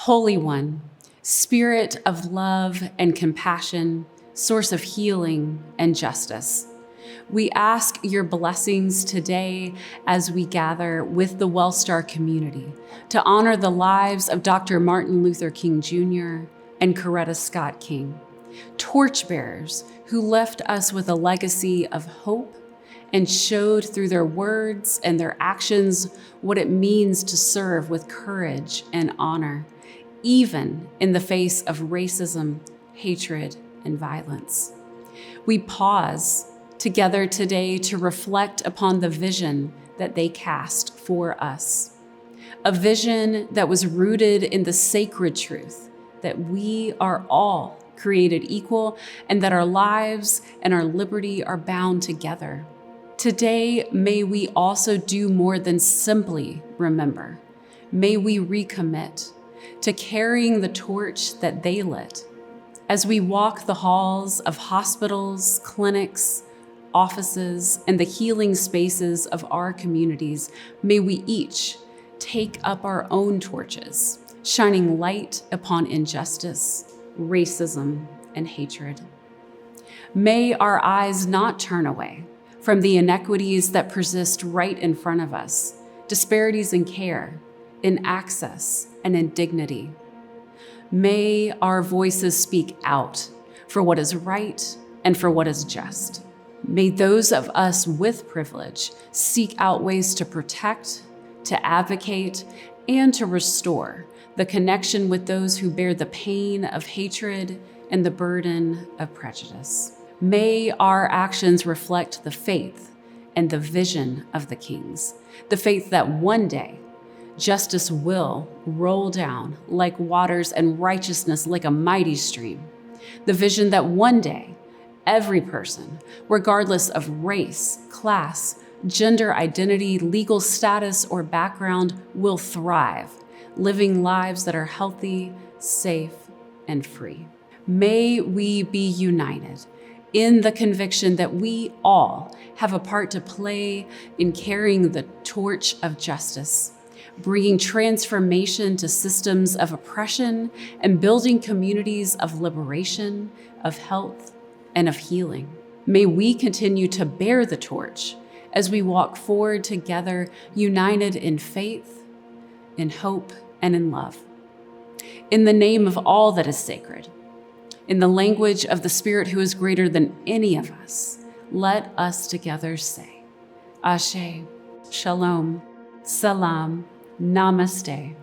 Holy One, Spirit of love and compassion, source of healing and justice, we ask your blessings today as we gather with the Wellstar community to honor the lives of Dr. Martin Luther King Jr. and Coretta Scott King, torchbearers who left us with a legacy of hope and showed through their words and their actions what it means to serve with courage and honor, even in the face of racism, hatred, and violence. We pause together today to reflect upon the vision that they cast for us, a vision that was rooted in the sacred truth that we are all created equal and that our lives and our liberty are bound together. Today, may we also do more than simply remember. May we recommit to carrying the torch that they lit. As we walk the halls of hospitals, clinics, offices, and the healing spaces of our communities, may we each take up our own torches, shining light upon injustice, racism, and hatred. May our eyes not turn away from the inequities that persist right in front of us, disparities in care, in access, and in dignity. May our voices speak out for what is right and for what is just. May those of us with privilege seek out ways to protect, to advocate, and to restore the connection with those who bear the pain of hatred and the burden of prejudice. May our actions reflect the faith and the vision of the Kings, the faith that one day justice will roll down like waters and righteousness like a mighty stream, the vision that one day every person, regardless of race, class, gender identity, legal status, or background, will thrive, living lives that are healthy, safe, and free. May we be united in the conviction that we all have a part to play in carrying the torch of justice, bringing transformation to systems of oppression, and building communities of liberation, of health, and of healing. May we continue to bear the torch as we walk forward together, united in faith, in hope, and in love. In the name of all that is sacred, in the language of the Spirit who is greater than any of us, let us together say, Ashe, Shalom, Salam, Namaste,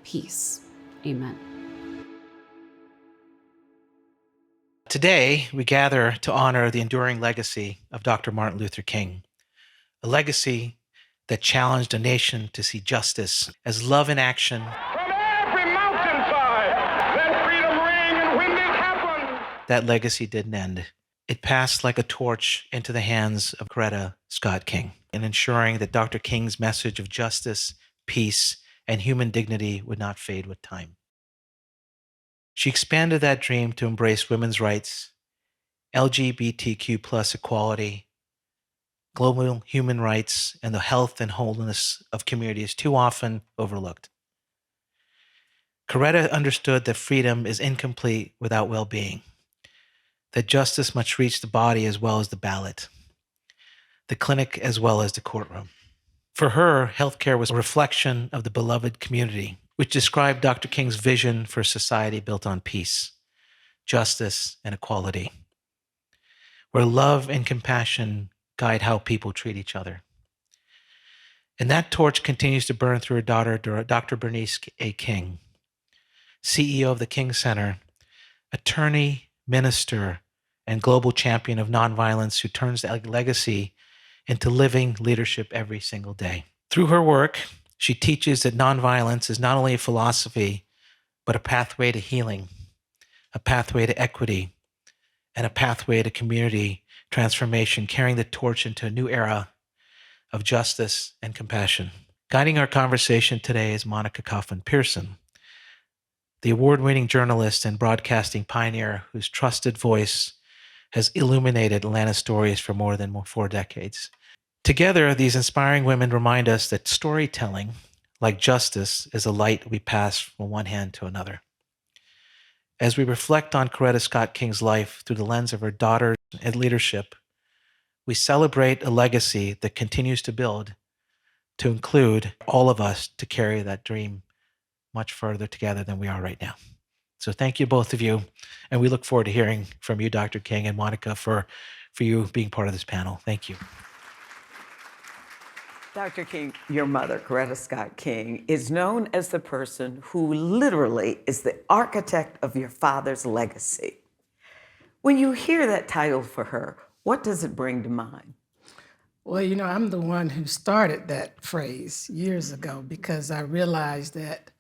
peace. Amen. Today, we gather to honor the enduring legacy of Dr. Martin Luther King, a legacy that challenged a nation to see justice as love in action. From every mountainside, let freedom ring, and when this happens, That legacy didn't end. It passed like a torch into the hands of Coretta Scott King, in ensuring that Dr. King's message of justice, peace, and human dignity would not fade with time. She expanded that dream to embrace women's rights, LGBTQ+ equality, global human rights, and the health and wholeness of communities too often overlooked. Coretta understood that freedom is incomplete without well-being, that justice must reach the body as well as the ballot, the clinic as well as the courtroom. For her, healthcare was a reflection of the beloved community, which described Dr. King's vision for a society built on peace, justice, and equality, where love and compassion guide how people treat each other. And that torch continues to burn through her daughter, Dr. Bernice A. King, CEO of the King Center, attorney, minister, and global champion of nonviolence who turns that legacy into living leadership every single day. Through her work, she teaches that nonviolence is not only a philosophy, but a pathway to healing, a pathway to equity, and a pathway to community transformation, carrying the torch into a new era of justice and compassion. Guiding our conversation today is Monica Kaufman-Pearson, the award-winning journalist and broadcasting pioneer whose trusted voice has illuminated Atlanta's stories for more than 4 decades. Together, these inspiring women remind us that storytelling, like justice is a light we pass from one hand to another. As we reflect on Coretta Scott King's life through the lens of her daughter and leadership, we celebrate a legacy that continues to build, to include all of us to carry that dream much further together than we are right now. So thank you, both of you. And we look forward to hearing from you, Dr. King and Monica, for you being part of this panel. Thank you. Dr. King, your mother, Coretta Scott King, is known as the person who literally is the architect of your father's legacy. When you hear that title for her, what does it bring to mind? Well, you know, I'm the one who started that phrase years ago because I realized that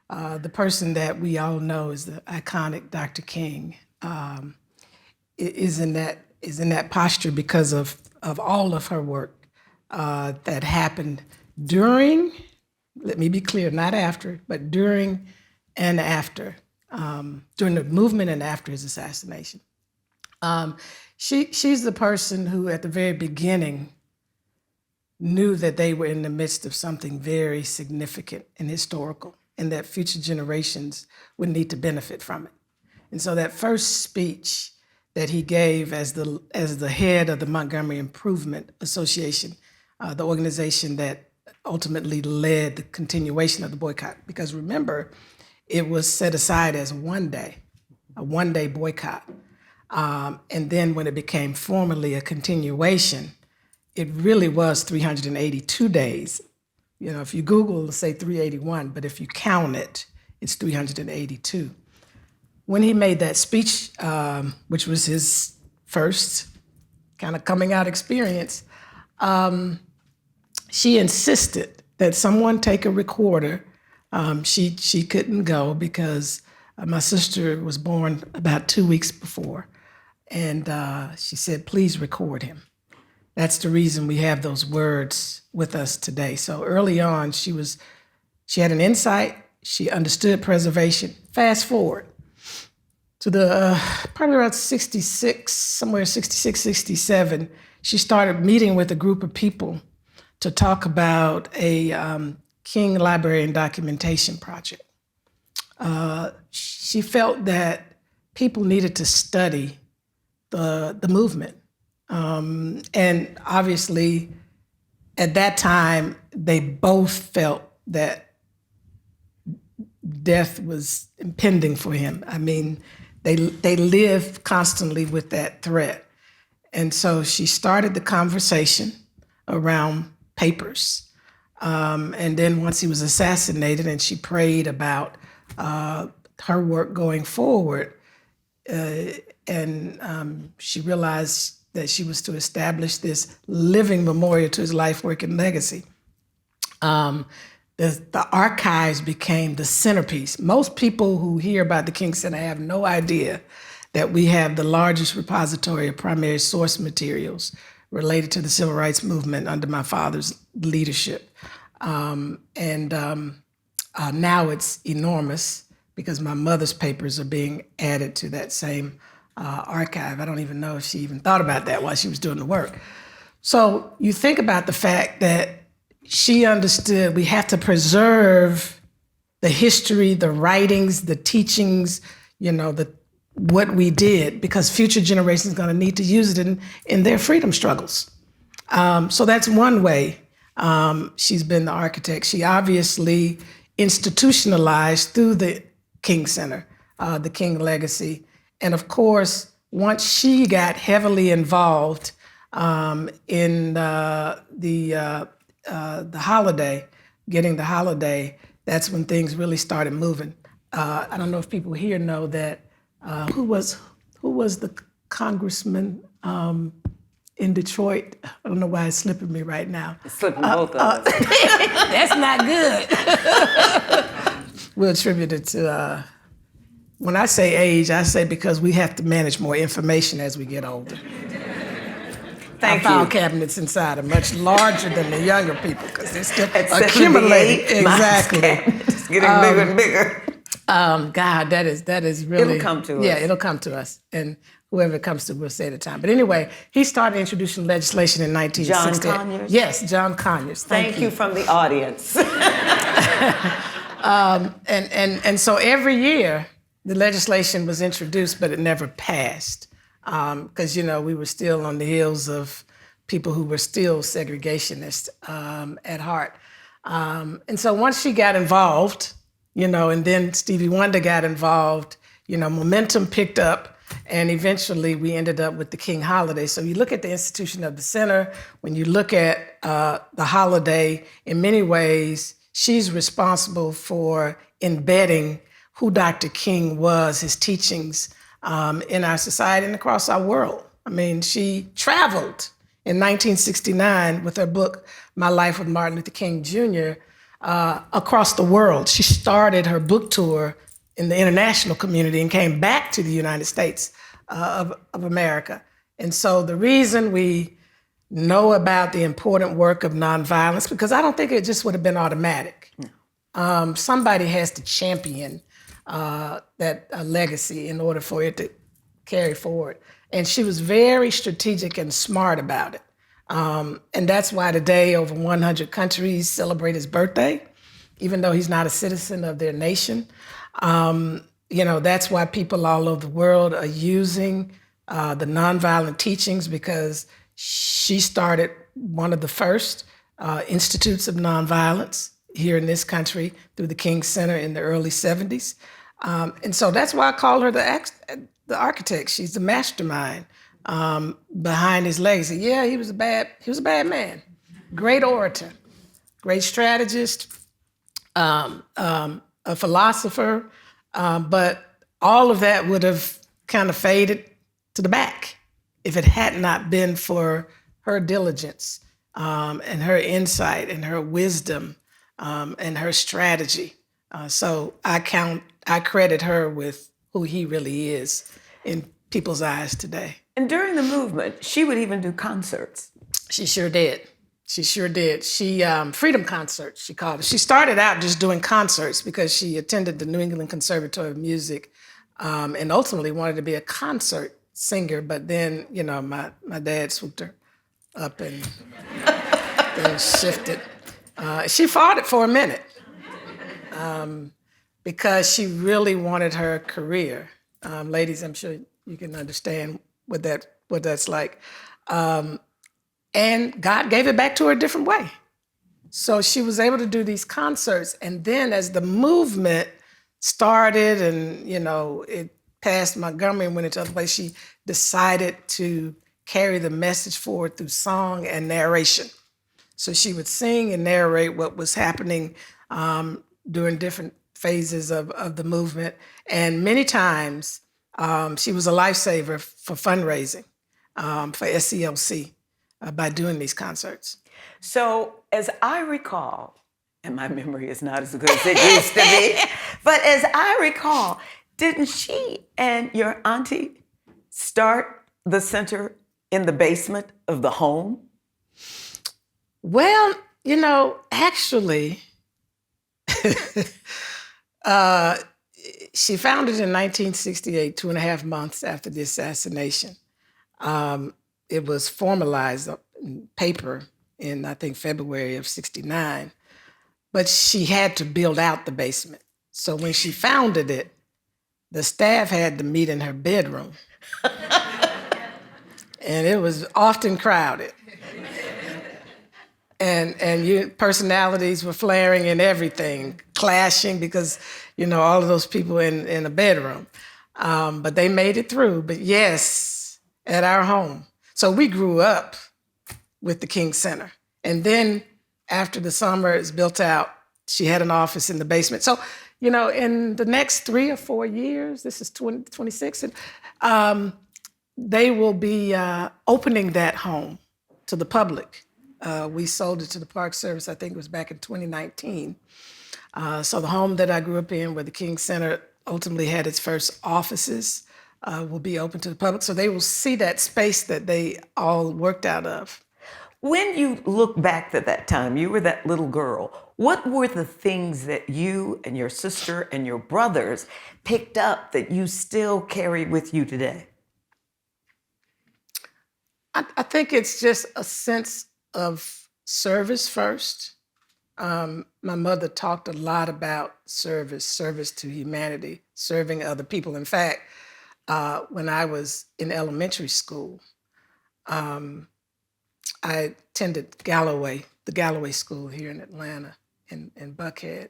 the person that we all know is the iconic Dr. King is in that posture because of all of her work that happened during, let me be clear, not after, but during and after, during the movement and after his assassination. She's the person who at the very beginning knew that they were in the midst of something very significant and historical, and that future generations would need to benefit from it. And so that first speech that he gave as the head of the Montgomery Improvement Association, the organization that ultimately led the continuation of the boycott, because remember, it was set aside as a one-day boycott. And then when it became formally a continuation, it really was 382 days. You know, if you Google, it'll say 381, but if you count it, it's 382. When he made that speech, which was his first kind of coming out experience, she insisted that someone take a recorder. She couldn't go because my sister was born about 2 weeks before. And she said, please record him. That's the reason we have those words with us today. So early on, she had an insight, she understood preservation. Fast forward to the probably around 66, somewhere 66, 67, she started meeting with a group of people to talk about a King Library and Documentation Project. She felt that people needed to study the movement. And obviously, at that time, they both felt that death was impending for him. I mean, they lived constantly with that threat. And so she started the conversation around papers. And then once he was assassinated and she prayed about her work going forward, and she realized that she was to establish this living memorial to his life, work, and legacy. The archives became the centerpiece. Most people who hear about the King Center have no idea that we have the largest repository of primary source materials related to the civil rights movement under my father's leadership. Now it's enormous because my mother's papers are being added to that same archive. I don't even know if she even thought about that while she was doing the work. So you think about the fact that she understood we have to preserve the history, the writings, the teachings, what we did, because future generations are going to need to use it in their freedom struggles. So that's one way she's been the architect. She obviously institutionalized through the King Center, the King legacy. And of course, once she got heavily involved in the holiday, getting the holiday, that's when things really started moving. I don't know if people here know that who was the congressman in Detroit? I don't know why it's slipping me right now. It's slipping both of us. That's not good. We'll attribute it to, when I say age, I say because we have to manage more information as we get older. Our file cabinets inside are much larger than the younger people because they're still accumulating. Exactly. It's getting bigger and bigger. God, that is really. It'll come to us. Yeah, it'll come to us. And whoever it comes to will say at the time. But anyway, he started introducing legislation in 1960. John Conyers? Yes, John Conyers. Thank you from the audience. And so every year, the legislation was introduced, but it never passed. Because, we were still on the heels of people who were still segregationists at heart. And so once she got involved, and then Stevie Wonder got involved, momentum picked up, and eventually we ended up with the King Holiday. So you look at the institution of the center, when you look at the holiday, in many ways, she's responsible for embedding who Dr. King was, his teachings in our society and across our world. I mean, she traveled in 1969 with her book, My Life with Martin Luther King Jr., across the world. She started her book tour in the international community and came back to the United States of America. And so the reason we know about the important work of nonviolence, because I don't think it just would have been automatic. Somebody has to champion that legacy in order for it to carry forward. And she was very strategic and smart about it. And that's why today over 100 countries celebrate his birthday, even though he's not a citizen of their nation. That's why people all over the world are using the nonviolent teachings, because she started one of the first institutes of nonviolence here in this country through the King Center in the early 70s. And so that's why I call her the architect. She's the mastermind behind his legacy. Yeah, he was a bad man, great orator, great strategist, a philosopher, but all of that would have kind of faded to the back if it had not been for her diligence and her insight and her wisdom and her strategy. So I credit her with who he really is in people's eyes today. And during the movement, she would even do concerts. She sure did. She Freedom Concerts, she called it. She started out just doing concerts because she attended the New England Conservatory of Music and ultimately wanted to be a concert singer. But then, my dad swooped her up and then shifted. She fought it for a minute because she really wanted her career. Ladies, I'm sure you can understand what that's like. And God gave it back to her a different way. So she was able to do these concerts. And then as the movement started and, it passed Montgomery and went into other places, she decided to carry the message forward through song and narration. So she would sing and narrate what was happening during different phases of the movement. And many times she was a lifesaver for fundraising for SCLC. By doing these concerts. So as I recall, and my memory is not as good as it used to be, but as I recall, didn't she and your auntie start the center in the basement of the home? Well, actually, she founded in 1968, 2.5 months after the assassination. It was formalized in paper in, I think, February of 69. But she had to build out the basement. So when she founded it, the staff had to meet in her bedroom. And it was often crowded. And personalities were flaring and everything, clashing because, all of those people in a bedroom. But they made it through. But yes, at our home. So we grew up with the King Center. And then after the summer is built out, she had an office in the basement. So, in the next 3 or 4 years, this is 2026, they will be opening that home to the public. We sold it to the Park Service, I think it was back in 2019. So the home that I grew up in, where the King Center ultimately had its first offices, will be open to the public. So they will see that space that they all worked out of. When you look back at that time, you were that little girl. What were the things that you and your sister and your brothers picked up that you still carry with you today? I think it's just a sense of service first, my mother talked a lot about service to humanity, serving other people. In fact, when I was in elementary school, I attended the Galloway School here in Atlanta, in Buckhead.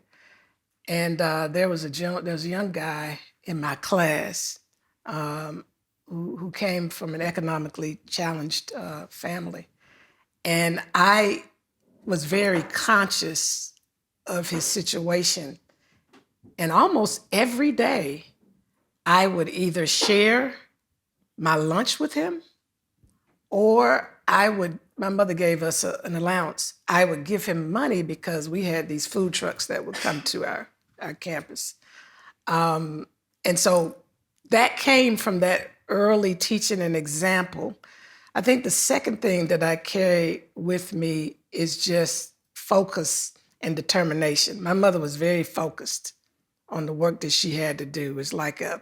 And there was a young guy in my class who came from an economically challenged family. And I was very conscious of his situation. And almost every day, I would either share my lunch with him, or my mother gave us an allowance. I would give him money because we had these food trucks that would come to our campus. And so that came from that early teaching and example. I think the second thing that I carry with me is just focus and determination. My mother was very focused on the work that she had to do. It was like an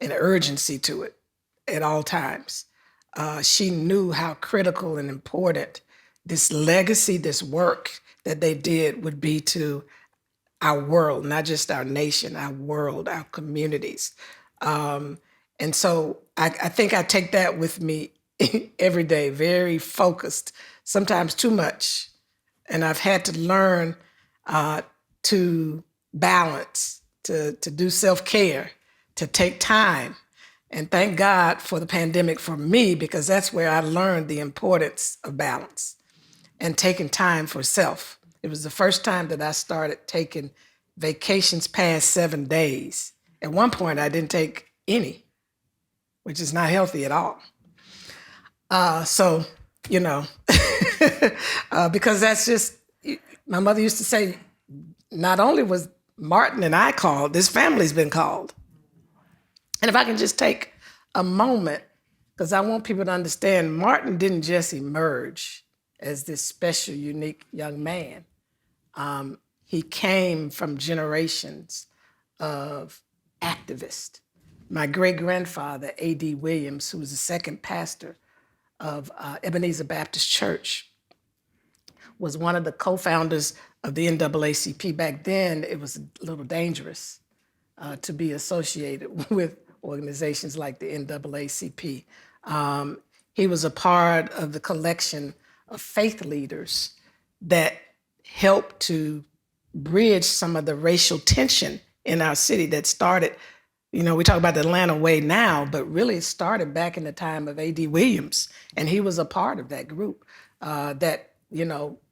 urgency to it at all times. She knew how critical and important this legacy, this work that they did would be to our world, not just our nation, our world, our communities. And so I think I take that with me every day, very focused, sometimes too much. And I've had to learn to balance, to do self-care, to take time. And thank God for the pandemic for me, because that's where I learned the importance of balance and taking time for self. It was the first time that I started taking vacations past 7 days. At one point, I didn't take any, which is not healthy at all. So, because that's just, my mother used to say, not only was Martin and I called, this family's been called. And if I can just take a moment, because I want people to understand, Martin didn't just emerge as this special, unique young man. He came from generations of activists. My great-grandfather, A.D. Williams, who was the second pastor of Ebenezer Baptist Church, was one of the co-founders of the NAACP. Back then, it was a little dangerous to be associated with organizations like the NAACP. He was a part of the collection of faith leaders that helped to bridge some of the racial tension in our city that started, we talk about the Atlanta way now, but really it started back in the time of A.D. Williams. And he was a part of that group that,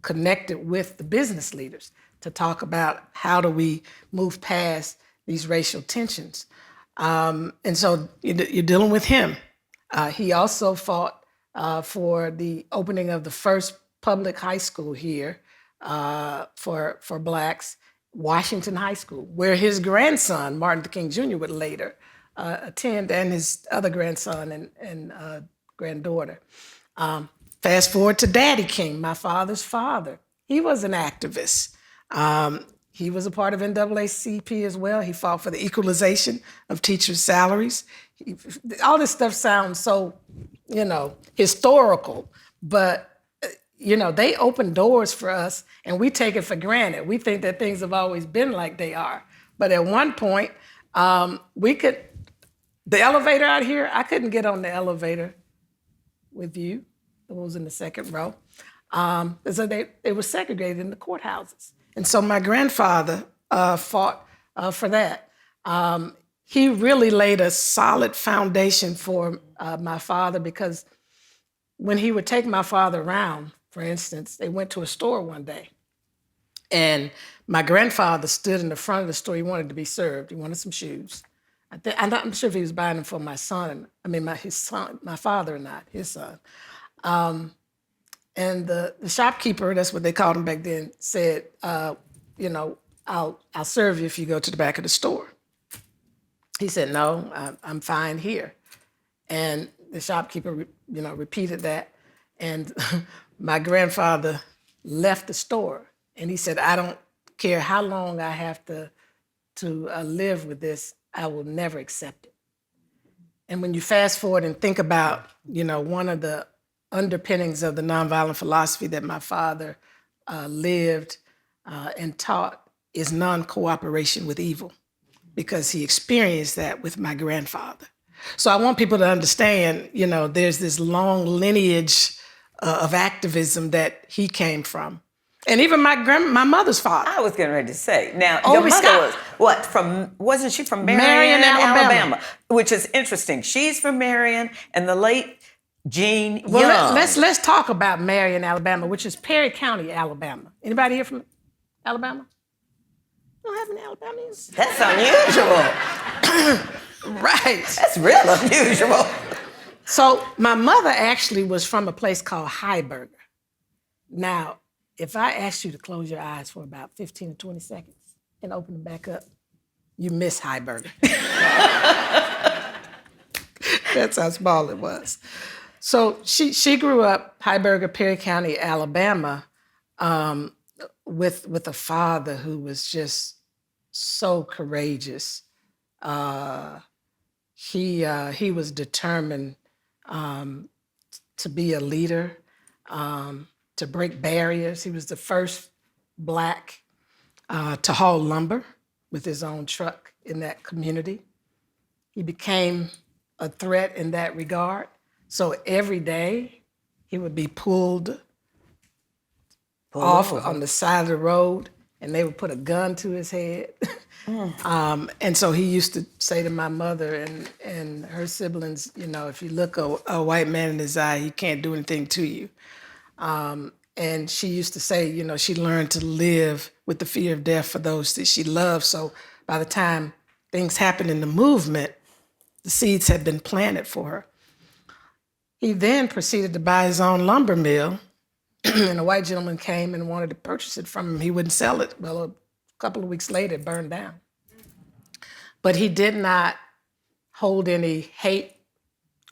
connected with the business leaders to talk about how do we move past these racial tensions. And so you're dealing with him. He also fought for the opening of the first public high school here for Blacks, Washington High School, where his grandson, Martin Luther King Jr., would later attend, and his other grandson and granddaughter. Fast forward to Daddy King, my father's father. He was an activist. He was a part of NAACP as well. He fought for the equalization of teachers' salaries. All this stuff sounds so, historical, but, they open doors for us and we take it for granted. We think that things have always been like they are. But at one point, the elevator out here, I couldn't get on the elevator with you, the ones in the second row. So they were segregated in the courthouses. And so my grandfather fought for that. He really laid a solid foundation for my father, because when he would take my father around, for instance, they went to a store one day, and my grandfather stood in the front of the store. He wanted to be served. He wanted some shoes. I'm not sure if he was buying them for my son. His son, my father and not his son. And the shopkeeper, that's what they called him back then, said, I'll serve you if you go to the back of the store. He said, no, I'm fine here. And the shopkeeper, repeated that. And my grandfather left the store, and he said, I don't care how long I have to live with this, I will never accept it. And when you fast forward and think about, one of the underpinnings of the nonviolent philosophy that my father lived and taught is non-cooperation with evil, because he experienced that with my grandfather. So I want people to understand, there's this long lineage of activism that he came from. And even my mother's father. I was getting ready to say. Now, Oh, your we mother Scott. wasn't she from Marion, Marion, Alabama? Which is interesting. She's from Marion, and the late Gene Young. Well, let's talk about Marion, Alabama, which is Perry County, Alabama. Anybody here from Alabama? You don't have any Alabamians? That's unusual. Right. That's real unusual. So my mother actually was from a place called Heiberger. Now, if I asked you to close your eyes for about 15 or 20 seconds and open them back up, you miss Heiberger. That's how small it was. So she grew up Heiberger, Perry County, Alabama, with a father who was just so courageous. He was determined to be a leader, to break barriers. He was the first Black to haul lumber with his own truck in that community. He became a threat in that regard. So every day he would be pulled off on the side of the road, and they would put a gun to his head. And so he used to say to my mother and her siblings, if you look a white man in his eye, he can't do anything to you. And she used to say, she learned to live with the fear of death for those that she loved. So by the time things happened in the movement, the seeds had been planted for her. He then proceeded to buy his own lumber mill, and a white gentleman came and wanted to purchase it from him. He wouldn't sell it. Well, a couple of weeks later, it burned down. But he did not hold any hate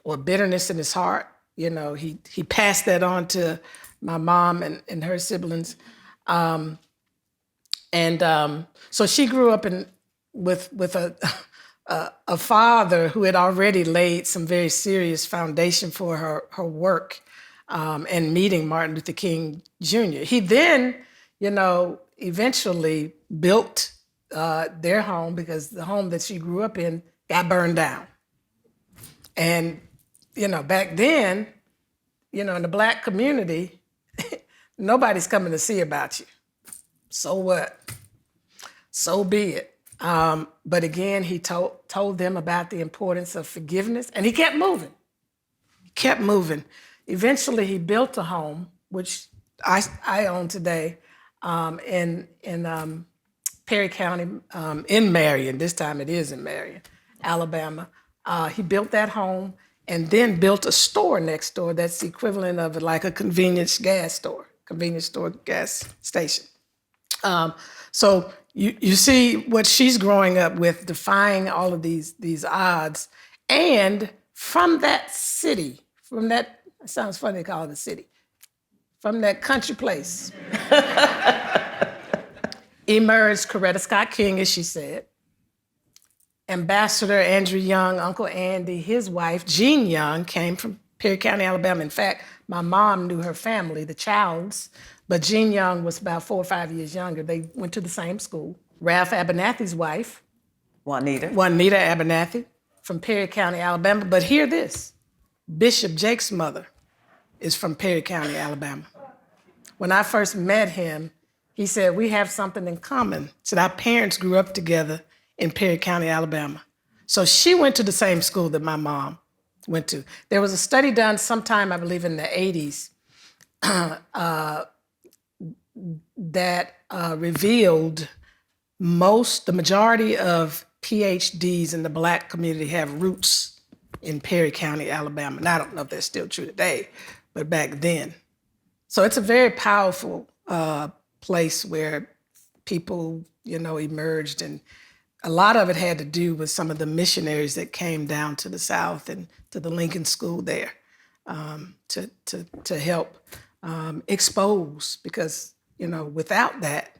or bitterness in his heart. He passed that on to my mom and her siblings. So she grew up with a father who had already laid some very serious foundation for her work and meeting Martin Luther King Jr. He then, eventually built their home, because the home that she grew up in got burned down. And, back then, in the Black community, nobody's coming to see about you. So what? So be it. But again, he told them about the importance of forgiveness, and he kept moving. Eventually, he built a home, which I own today, in Perry County, in Marion. This time it is in Marion, Alabama. He built that home and then built a store next door that's the equivalent of like a convenience store gas station. So you see what she's growing up with, defying all of these odds. And from that city, it sounds funny to call it a city, from that country place, emerged Coretta Scott King, as she said, Ambassador Andrew Young, Uncle Andy, his wife, Jean Young, came from Perry County, Alabama. In fact, my mom knew her family, the Childs, but Jean Young was about 4 or 5 years younger. They went to the same school. Ralph Abernathy's wife, Juanita Abernathy, from Perry County, Alabama. But hear this, Bishop Jake's mother is from Perry County, Alabama. When I first met him, he said, we have something in common. He said, our parents grew up together in Perry County, Alabama. So she went to the same school that my mom went to. There was a study done sometime, I believe in the 80s, that revealed the majority of PhDs in the Black community have roots in Perry County, Alabama. And I don't know if that's still true today, but back then. So it's a very powerful place where people, emerged, and a lot of it had to do with some of the missionaries that came down to the South and to the Lincoln School there to help expose, because, without that,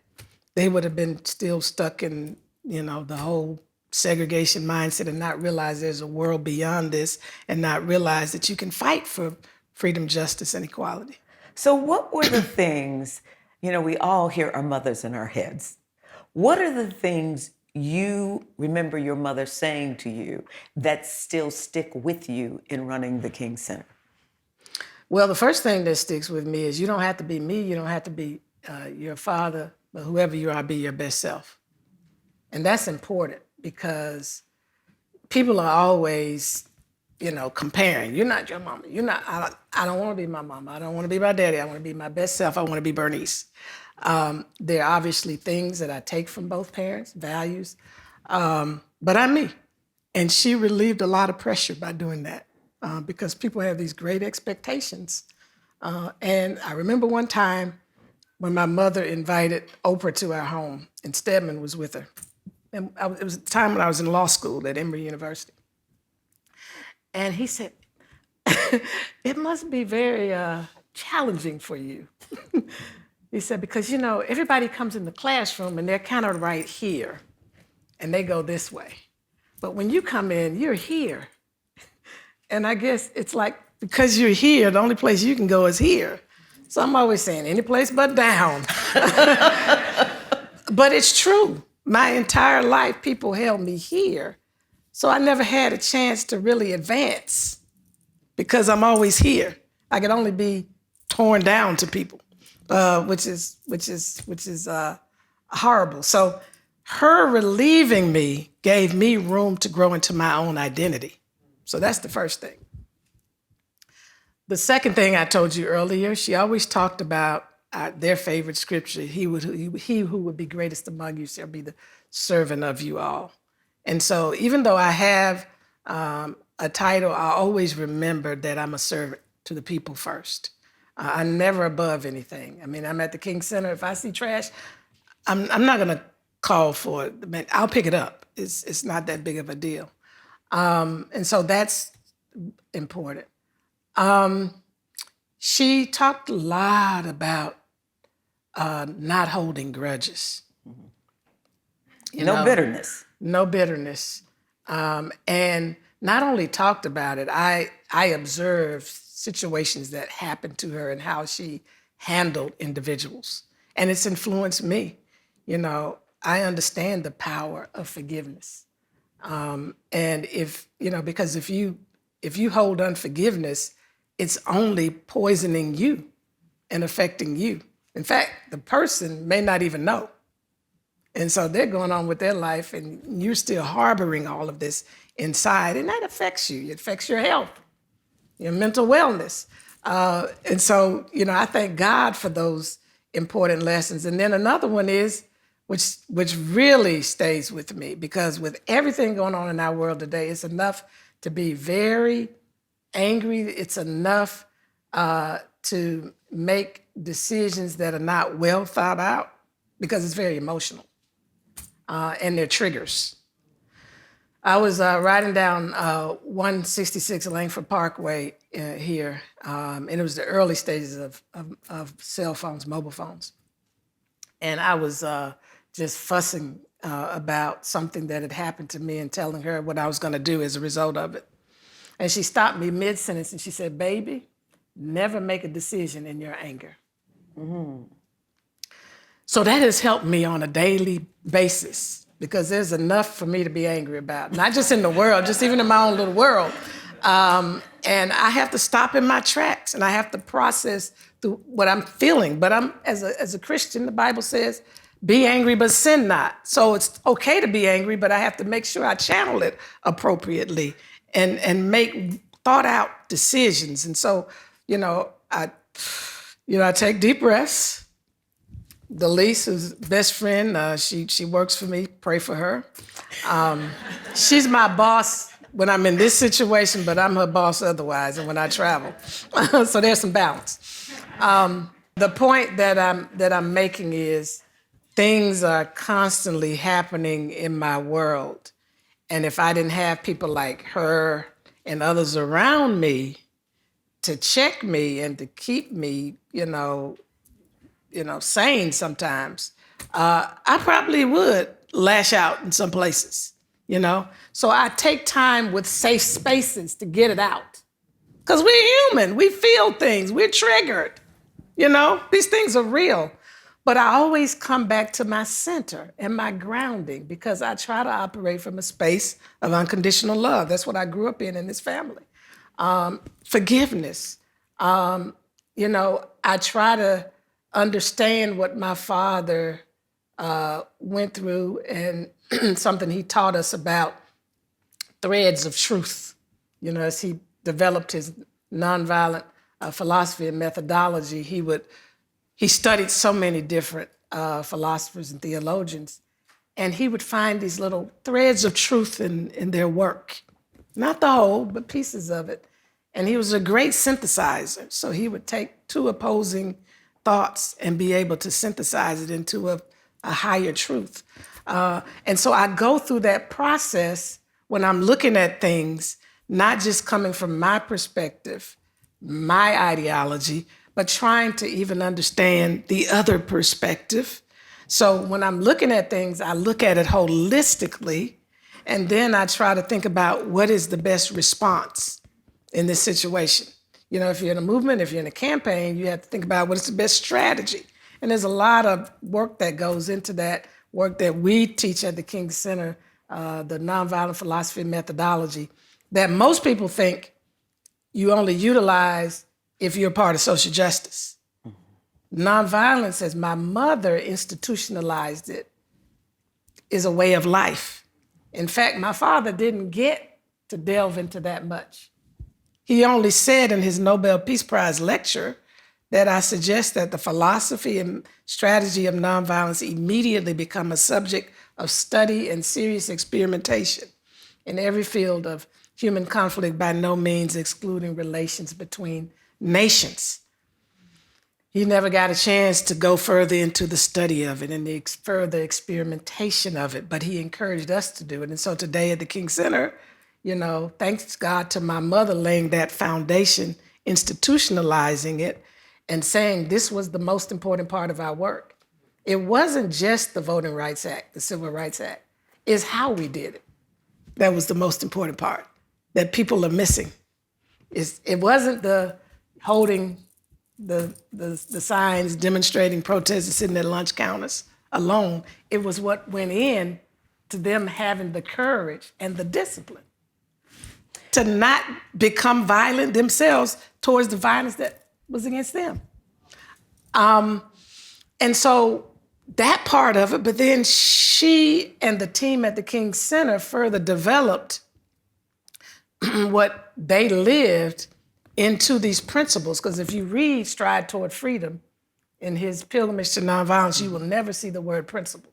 they would have been still stuck in, the whole segregation mindset and not realize there's a world beyond this, and not realize that you can fight for freedom, justice, and equality. So what were the things, You know, we all hear our mothers in our heads. What are the things you remember your mother saying to you that still stick with you in running the King Center? Well, the first thing that sticks with me is you don't have to be me, you don't have to be your father, but whoever you are, be your best self. And that's important because people are always, comparing. You're not your mama. I don't want to be my mama. I don't want to be my daddy. I want to be my best self. I want to be Bernice. There are obviously things that I take from both parents, values, but I'm me. And she relieved a lot of pressure by doing that because people have these great expectations. And I remember one time when my mother invited Oprah to our home and Stedman was with her. And it was the time when I was in law school at Emory University. And he said, it must be very challenging for you. He said, because, everybody comes in the classroom and they're kind of right here and they go this way. But when you come in, you're here. And I guess it's like, because you're here, the only place you can go is here. So I'm always saying, any place but down. But it's true. My entire life, people held me here. So I never had a chance to really advance because I'm always here. I could only be torn down to people, which is horrible. So her relieving me gave me room to grow into my own identity. So that's the first thing. The second thing I told you earlier, she always talked about their favorite scripture, he who would be greatest among you shall be the servant of you all. And so even though I have a title, I always remember that I'm a servant to the people first. I'm never above anything. I mean, I'm at the King Center. If I see trash, I'm not gonna call for it. I'll pick it up. It's not that big of a deal. And so that's important. She talked a lot about not holding grudges. No bitterness. No bitterness. And not only talked about it, I observed situations that happened to her and how she handled individuals. And it's influenced me. I understand the power of forgiveness. And because if you hold unforgiveness, it's only poisoning you and affecting you. In fact, the person may not even know. And so they're going on with their life and you're still harboring all of this inside, and that affects you. It affects your health, your mental wellness. And so, I thank God for those important lessons. And then another one is, which really stays with me, because with everything going on in our world today, it's enough to be very angry. It's enough to make decisions that are not well thought out because it's very emotional. And they're triggers. I was riding down 166 Langford Parkway here, and it was the early stages of cell phones, mobile phones. And I was just fussing about something that had happened to me and telling her what I was gonna do as a result of it. And she stopped me mid-sentence and she said, "Baby, never make a decision in your anger." Mm-hmm. So that has helped me on a daily basis because there's enough for me to be angry about, not just in the world, just even in my own little world. And I have to stop in my tracks and I have to process through what I'm feeling. But as a Christian, the Bible says, be angry, but sin not. So it's okay to be angry, but I have to make sure I channel it appropriately and make thought out decisions. And so, I take deep breaths. Delise, who's best friend, she works for me, pray for her. She's my boss when I'm in this situation, but I'm her boss otherwise and when I travel. So there's some balance. The point that I'm making is things are constantly happening in my world. And if I didn't have people like her and others around me to check me and to keep me, sane sometimes, I probably would lash out in some places, So I take time with safe spaces to get it out. Because we're human, we feel things, we're triggered, these things are real. But I always come back to my center and my grounding because I try to operate from a space of unconditional love. That's what I grew up in this family. Forgiveness. I try to understand what my father went through and something he taught us about threads of truth. As he developed his nonviolent philosophy and methodology, he studied so many different philosophers and theologians, and he would find these little threads of truth in their work. Not the whole, but pieces of it. And he was a great synthesizer. So he would take two opposing thoughts and be able to synthesize it into a higher truth. And so I go through that process when I'm looking at things, not just coming from my perspective, my ideology, but trying to even understand the other perspective. So when I'm looking at things, I look at it holistically, and then I try to think about what is the best response in this situation. If you're in a movement, if you're in a campaign, you have to think about what is the best strategy. And there's a lot of work that goes into that, work that we teach at the King Center, the nonviolent philosophy and methodology, that most people think you only utilize if you're part of social justice. Nonviolence, as my mother institutionalized it, is a way of life. In fact, my father didn't get to delve into that much. He only said in his Nobel Peace Prize lecture that I suggest that the philosophy and strategy of nonviolence immediately become a subject of study and serious experimentation in every field of human conflict, by no means excluding relations between nations. He never got a chance to go further into the study of it and the further experimentation of it, but he encouraged us to do it. And so today at the King Center, thanks God to my mother laying that foundation, institutionalizing it, and saying this was the most important part of our work. It wasn't just the Voting Rights Act, the Civil Rights Act, it's how we did it. That was the most important part that people are missing. It wasn't the holding the signs, demonstrating, protesting, sitting at lunch counters alone. It was what went in to them having the courage and the discipline to not become violent themselves towards the violence that was against them. And so that part of it, but then she and the team at the King Center further developed what they lived into these principles. Because if you read Stride Toward Freedom in his Pilgrimage to Nonviolence, you will never see the word principle.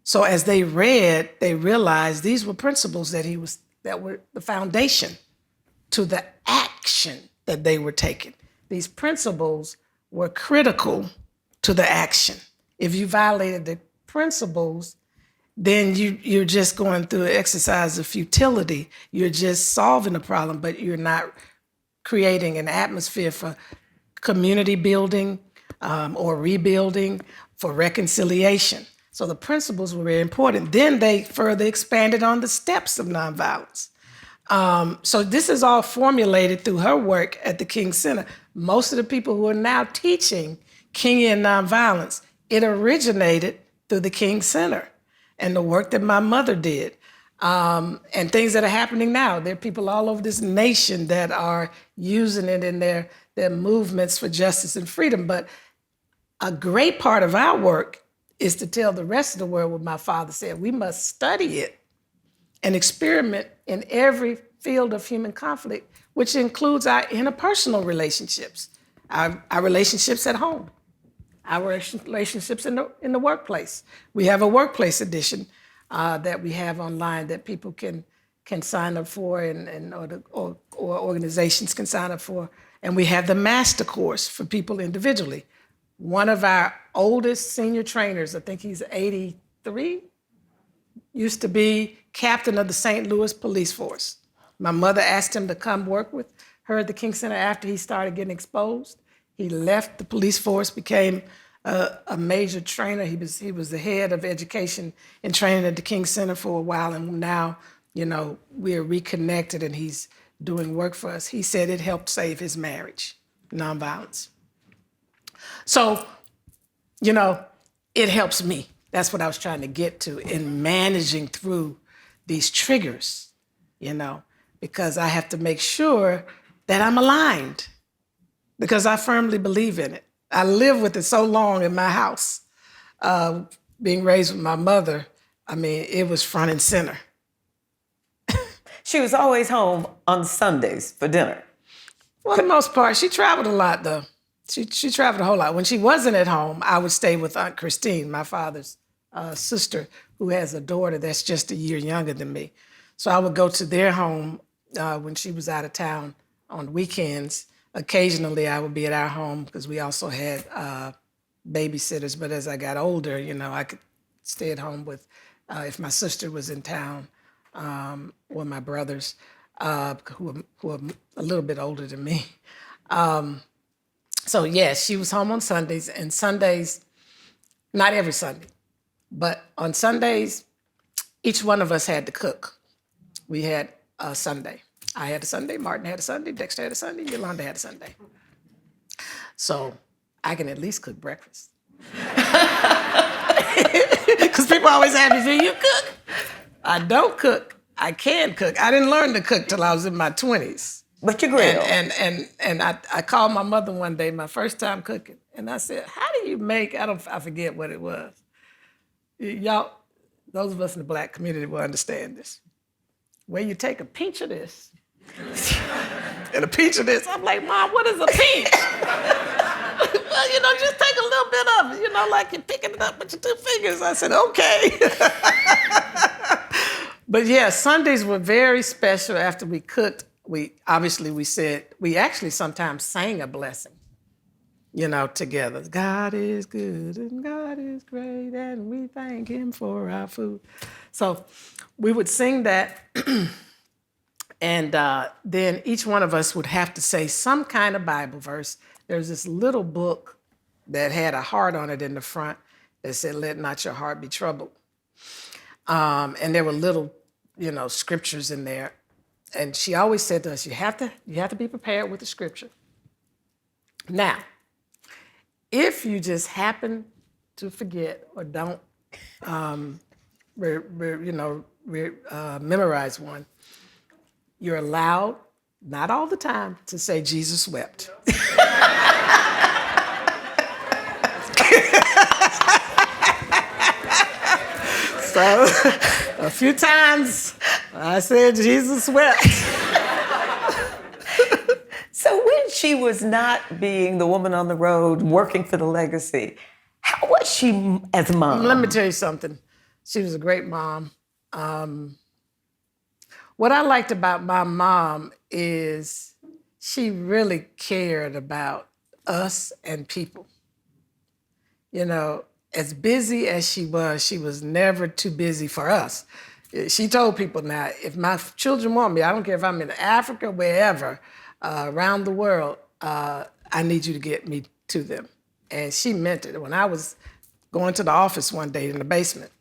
So as they read, they realized these were principles that were the foundation to the action that they were taking. These principles were critical to the action. If you violated the principles, then you're just going through an exercise of futility. You're just solving a problem, but you're not creating an atmosphere for community building or rebuilding, for reconciliation. So the principles were very important. Then they further expanded on the steps of nonviolence. So this is all formulated through her work at the King Center. Most of the people who are now teaching Kingian nonviolence, it originated through the King Center and the work that my mother did, and things that are happening now. There are people all over this nation that are using it in their movements for justice and freedom. But a great part of our work is to tell the rest of the world what my father said. We must study it and experiment in every field of human conflict, which includes our interpersonal relationships, our relationships at home, our relationships in the workplace. We have a workplace edition that we have online that people can sign up for or organizations can sign up for. And we have the master course for people individually. One of our oldest senior trainers, I think he's 83, used to be captain of the St. Louis Police Force. My mother asked him to come work with her at the King Center after he started getting exposed. He left the police force, became a major trainer. He was the head of education and training at the King Center for a while, and now, we're reconnected and he's doing work for us. He said it helped save his marriage, nonviolence. So, you know, it helps me. That's what I was trying to get to in managing through these triggers, you know, because I have to make sure that I'm aligned because I firmly believe in it. I lived with it so long in my house, being raised with my mother. I mean, it was front and center. She was always home on Sundays for dinner. For the most part, she traveled a lot, though. She traveled a whole lot. When she wasn't at home, I would stay with Aunt Christine, my father's sister, who has a daughter that's just a year younger than me. So I would go to their home when she was out of town on weekends. Occasionally, I would be at our home because we also had babysitters. But as I got older, you know, I could stay at home with, if my sister was in town, or my brothers, who are a little bit older than me. So yes, she was home on Sundays, and Sundays, not every Sunday, but on Sundays, each one of us had to cook. We had a Sunday. I had a Sunday, Martin had a Sunday, Dexter had a Sunday, Yolanda had a Sunday. So I can at least cook breakfast. Because people always ask me, do you cook? I don't cook. I can cook. I didn't learn to cook till I was in my 20s. But you grill. And I called my mother one day, my first time cooking, and I said, how do you make, I forget what it was. Y'all, those of us in the Black community will understand this. Where you take a pinch of this and a pinch of this. I'm like, Mom, what is a pinch? Well, you know, just take a little bit of it, you know, like you're picking it up with your 2 fingers. I said, okay. But yeah, Sundays were very special. After we cooked, we actually sometimes sang a blessing, you know, together. God is good and God is great and we thank him for our food. So we would sing that and then each one of us would have to say some kind of Bible verse. There's this little book that had a heart on it in the front that said, let not your heart be troubled. And there were little, you know, scriptures in there. And she always said to us, you have to be prepared with the scripture. Now, if you just happen to forget or don't, memorize one, you're allowed, not all the time, to say Jesus wept. So a few times I said Jesus wept. So when she was not being the woman on the road working for the legacy, how was she as a mom? Let me tell you something. She was a great mom. What I liked about my mom is she really cared about us and people. You know, as busy as she was never too busy for us. She told people now, if my children want me, I don't care if I'm in Africa, wherever, around the world, I need you to get me to them. And she meant it. When I was going to the office one day in the basement,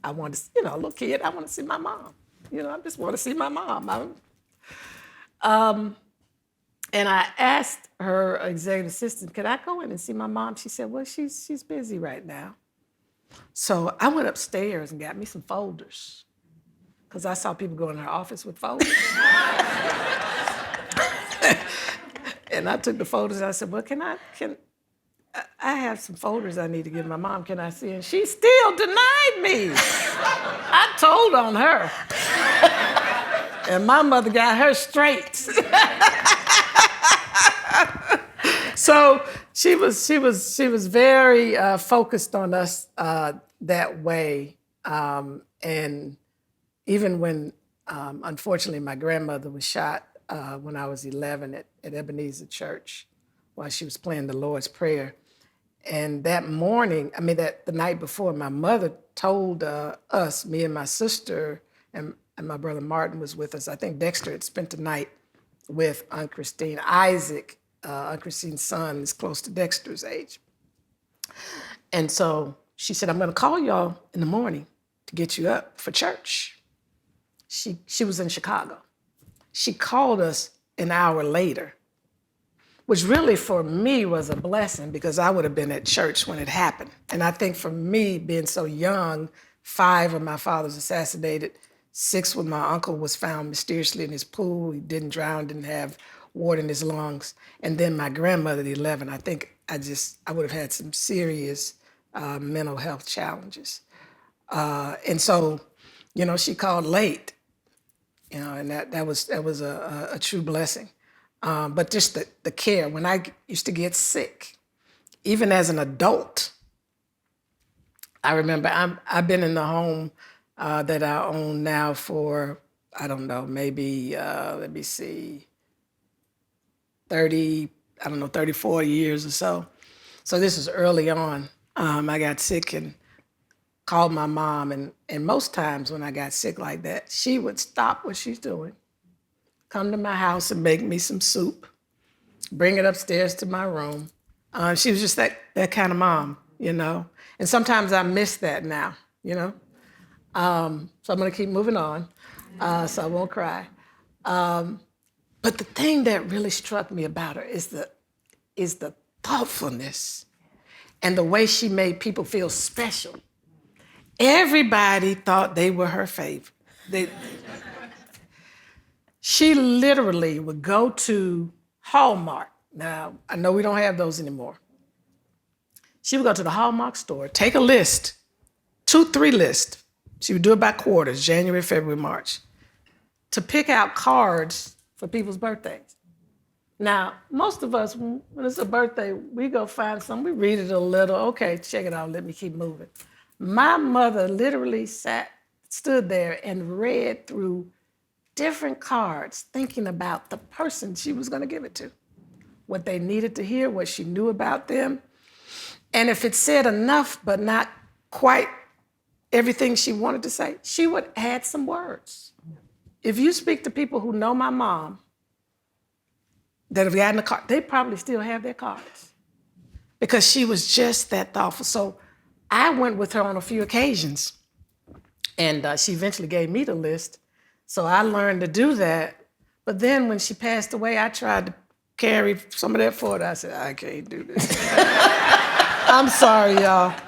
I wanted to, you know, a little kid, I want to see my mom. You know, I just want to see my mom. And I asked her executive assistant, could I go in and see my mom? She said, well, she's busy right now. So I went upstairs and got me some folders because I saw people go in her office with folders. And I took the folders and I said, well, I have some folders I need to give my mom. Can I see? And she still denied me. I told on her. And my mother got her straight. So she was very focused on us that way. And even when, unfortunately, my grandmother was shot when I was 11 at Ebenezer Church while she was playing the Lord's Prayer. And that morning, the night before, my mother told us, me and my sister, and my brother Martin was with us. I think Dexter had spent the night with Aunt Christine. Isaac, Aunt Christine's son, is close to Dexter's age. And so she said, I'm going to call y'all in the morning to get you up for church. She was in Chicago. She called us an hour later which really for me was a blessing because I would have been at church when it happened. And I think for me, being so young, 5 of my fathers assassinated, 6 when my uncle was found mysteriously in his pool. He didn't drown, didn't have water in his lungs. And then my grandmother at 11, I think I would have had some serious mental health challenges. And so, she called late, and that was a true blessing. But just the care. When I used to get sick, even as an adult, I remember I've been in the home that I own now for, I don't know, maybe, 34 years or so. So this is early on. I got sick and called my mom, and most times when I got sick like that, she would stop what she's doing, come to my house and make me some soup, bring it upstairs to my room. She was just that kind of mom, And sometimes I miss that now, So I'm gonna keep moving on, so I won't cry. But the thing that really struck me about her is the thoughtfulness and the way she made people feel special. Everybody thought they were her favorite. She literally would go to Hallmark. Now, I know we don't have those anymore. She would go to the Hallmark store, take a list, 2-3 lists. She would do it by quarters, January, February, March, to pick out cards for people's birthdays. Now, most of us, when it's a birthday, we go find something, we read it a little, okay, check it out, let me keep moving. My mother literally stood there and read through different cards, thinking about the person she was gonna give it to, what they needed to hear, what she knew about them. And if it said enough, but not quite everything she wanted to say, she would add some words. If you speak to people who know my mom, that have gotten a card, they probably still have their cards because she was just that thoughtful. So I went with her on a few occasions, and she eventually gave me the list. So I learned to do that. But then when she passed away, I tried to carry some of that forward. I said, I can't do this. I'm sorry, y'all,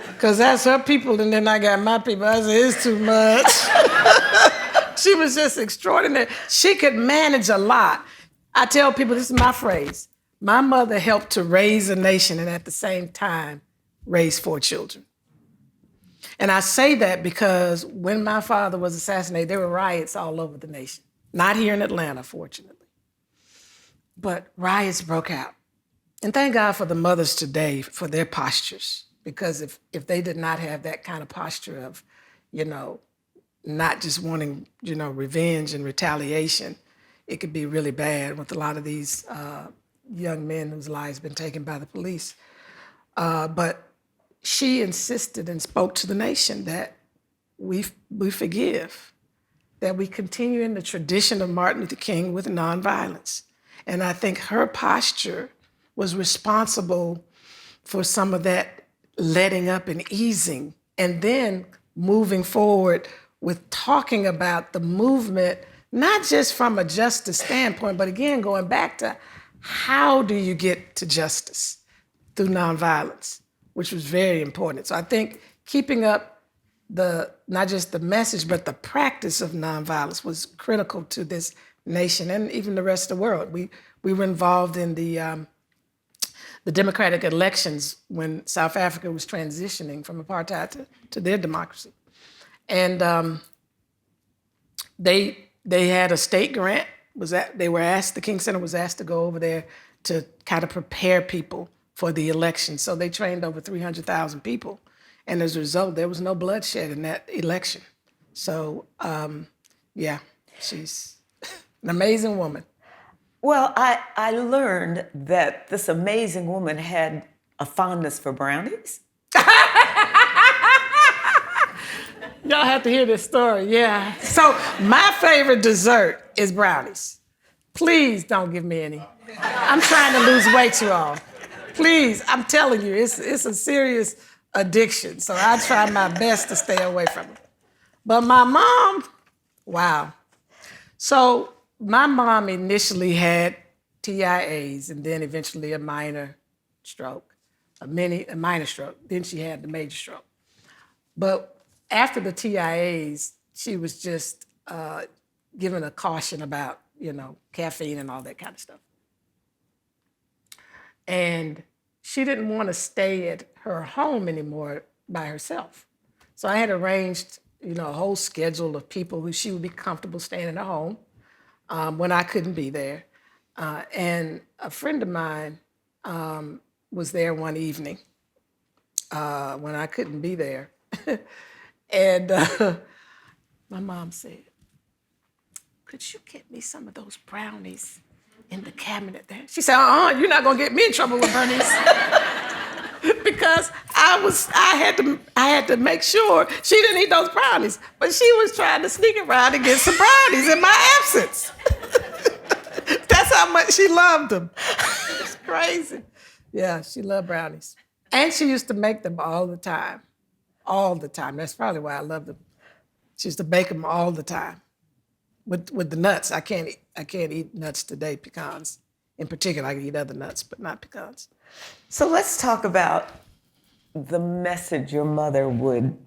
because that's her people, and then I got my people. I said, it's too much. She was just extraordinary. She could manage a lot. I tell people, this is my phrase, my mother helped to raise a nation and at the same time raise 4 children. And I say that because when my father was assassinated, there were riots all over the nation. Not here in Atlanta, fortunately. But riots broke out. And thank God for the mothers today for their postures, because if they did not have that kind of posture of, not just wanting, revenge and retaliation, it could be really bad with a lot of these young men whose lives have been taken by the police. But she insisted and spoke to the nation that we forgive, that we continue in the tradition of Martin Luther King with nonviolence. And I think her posture was responsible for some of that letting up and easing, and then moving forward with talking about the movement, not just from a justice standpoint, but again, going back to how do you get to justice through nonviolence, which was very important. So I think keeping up not just the message, but the practice of nonviolence was critical to this nation and even the rest of the world. We were involved in the democratic elections when South Africa was transitioning from apartheid to their democracy. And they had a state grant. The King Center was asked to go over there to kind of prepare people for the election. So they trained over 300,000 people. And as a result, there was no bloodshed in that election. So, she's an amazing woman. Well, I learned that this amazing woman had a fondness for brownies. Y'all have to hear this story, yeah. So my favorite dessert is brownies. Please don't give me any. I'm trying to lose weight, you all. Please, I'm telling you, it's a serious addiction. So I try my best to stay away from it. But my mom, wow. So my mom initially had TIAs, and then eventually a minor stroke, a minor stroke. Then she had the major stroke. But after the TIAs, she was just given a caution about, caffeine and all that kind of stuff. And she didn't want to stay at her home anymore by herself. So I had arranged, a whole schedule of people who she would be comfortable staying in her home when I couldn't be there. And a friend of mine was there one evening when I couldn't be there. And my mom said, "Could you get me some of those brownies in the cabinet there?" She said, "You're not gonna get me in trouble with Bernice." Because I had to make sure she didn't eat those brownies, but she was trying to sneak around and get some brownies in my absence. That's how much she loved them. It's crazy. Yeah, she loved brownies. And she used to make them all the time. All the time. That's probably why I loved them. She used to bake them all the time. With the nuts. I can't eat nuts today, pecans. In particular, I can eat other nuts, but not pecans. So let's talk about the message your mother would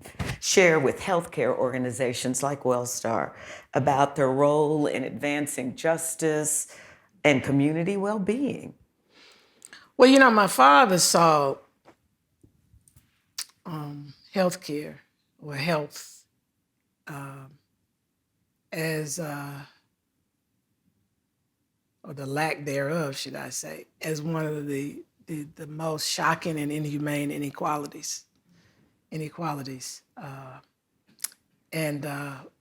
share with healthcare organizations like Wellstar about their role in advancing justice and community well-being. Well, my father saw healthcare or health as, or the lack thereof, should I say, as one of the most shocking and inhumane inequalities. And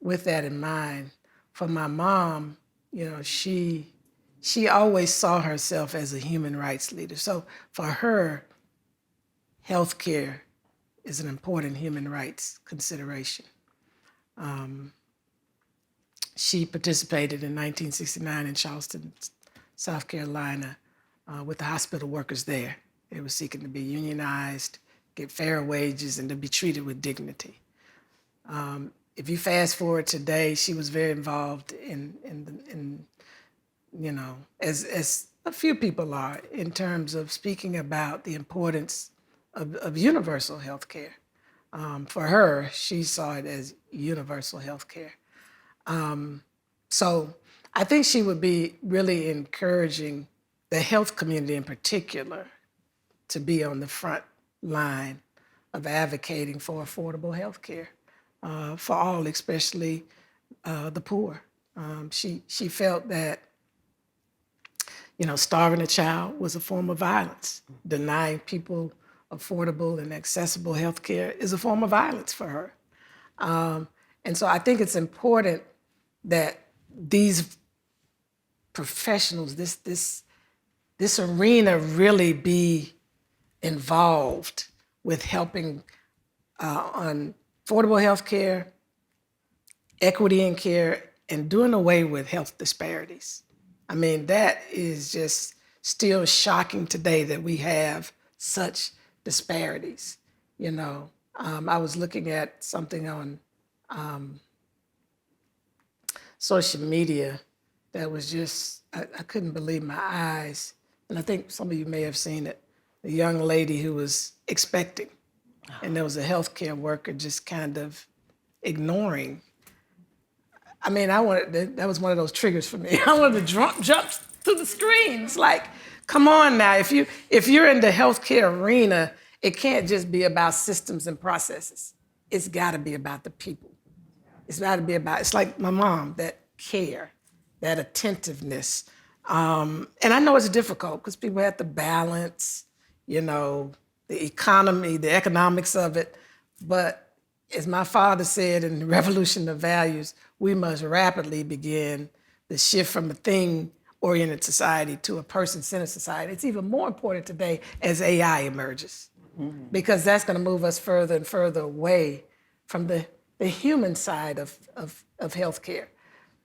with that in mind, for my mom, she always saw herself as a human rights leader. So for her, healthcare is an important human rights consideration. She participated in 1969 in Charleston, South Carolina, with the hospital workers there. They were seeking to be unionized, get fair wages, and to be treated with dignity. If you fast forward today, she was very involved in as a few people are, in terms of speaking about the importance of universal health care. For her, she saw it as universal health care. So I think she would be really encouraging the health community in particular to be on the front line of advocating for affordable health care for all, especially the poor. She felt that, starving a child was a form of violence. Denying people affordable and accessible health care is a form of violence for her. And so I think it's important that these professionals, this arena really be involved with helping on affordable health care, equity in care, and doing away with health disparities. I mean, that is just still shocking today that we have such disparities. I was looking at something on social media that was just, I couldn't believe my eyes. And I think some of you may have seen it. A young lady who was expecting, and there was a healthcare worker just kind of ignoring. I mean, that was one of those triggers for me. I wanted to jump to the screens. Like, come on now, if you're in the healthcare arena, it can't just be about systems and processes. It's gotta be about the people. It's like my mom, that care, that attentiveness. And I know it's difficult because people have to balance, the economy, the economics of it. But as my father said in the Revolution of Values, we must rapidly begin the shift from a thing-oriented society to a person-centered society. It's even more important today as AI emerges, because that's going to move us further and further away from the human side of healthcare.